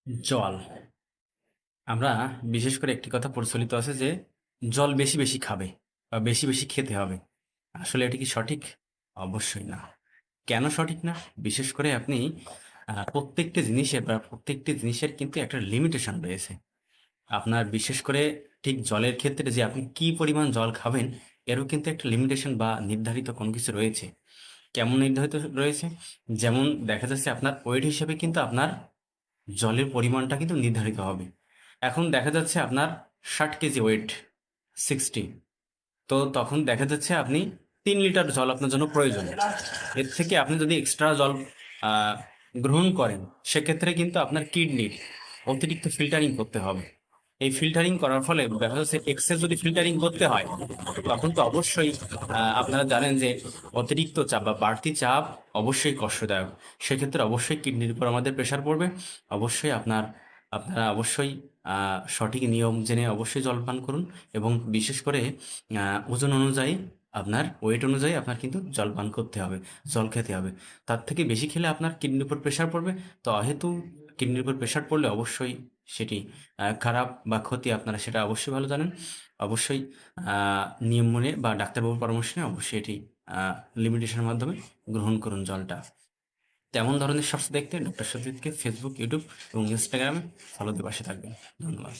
জল। আমরা বিশেষ করে একটি কথা প্রচলিত আছে যে জল বেশি বেশি খাবে বা বেশি বেশি খেতে হবে। আসলে এটা কি সঠিক? অবশ্যই না। কেন সঠিক না? বিশেষ করে আপনি প্রত্যেকটি জিনিসের কিন্তু একটা লিমিটেশন রয়েছে। আপনার বিশেষ করে ঠিক জলের ক্ষেত্রে যে আপনি কি পরিমাণ জল খাবেন, এরও কিন্তু একটা লিমিটেশন বা নির্ধারিত কোনো কিছু রয়েছে। কেমন নির্ধারিত রয়েছে? যেমন দেখা যাচ্ছে আপনার ওয়েট হিসেবে কিন্তু আপনার জলের পরিমাণটা কিন্তু নির্ধারিত হবে। এখন দেখা যাচ্ছে আপনার 60 কেজি ওয়েট, 60, তো তখন দেখা যাচ্ছে আপনি 3 লিটার জল আপনার জন্য প্রয়োজন। এর থেকে আপনি যদি এক্সট্রা জল আহ, গ্রহণ করেন, সেক্ষেত্রে কিন্তু আপনার কিডনির অতিরিক্ত ফিল্টারিং করতে হবে। এই ফিল্টারিং করার ফলে দেখা যাচ্ছে এক্সেস যদি ফিল্টারিং করতে হয়, তখন তো অবশ্যই আপনারা জানেন যে অতিরিক্ত চাপ বা বাড়তি চাপ অবশ্যই কষ্টদায়ক। সেক্ষেত্রে অবশ্যই কিডনির উপর আমাদের প্রেশার পড়বে। অবশ্যই আপনারা অবশ্যই সঠিক নিয়ম জেনে অবশ্যই জল পান করুন। এবং বিশেষ করে ওজন অনুযায়ী, আপনার ওয়েট অনুযায়ী আপনার কিন্তু জল পান করতে হবে, জল খেতে হবে। তার থেকে বেশি খেলে আপনার কিডনির উপর প্রেশার পড়বে। তো অহেতু কিডনির উপর প্রেশার পড়লে অবশ্যই সেটি খারাপ বা ক্ষতি, আপনারা সেটা অবশ্যই ভালো জানেন। অবশ্যই নিয়ম মেনে বা ডাক্তারবাবুর পরামর্শ নিয়ে অবশ্যই এটি লিমিটেশনের মাধ্যমে গ্রহণ করুন জলটা। তেমন ধরনের শর্টস দেখতে ডক্টর সজিতকে ফেসবুক, ইউটিউব এবং ইনস্টাগ্রামে ফলো দিয়ে পাশে থাকবেন। ধন্যবাদ।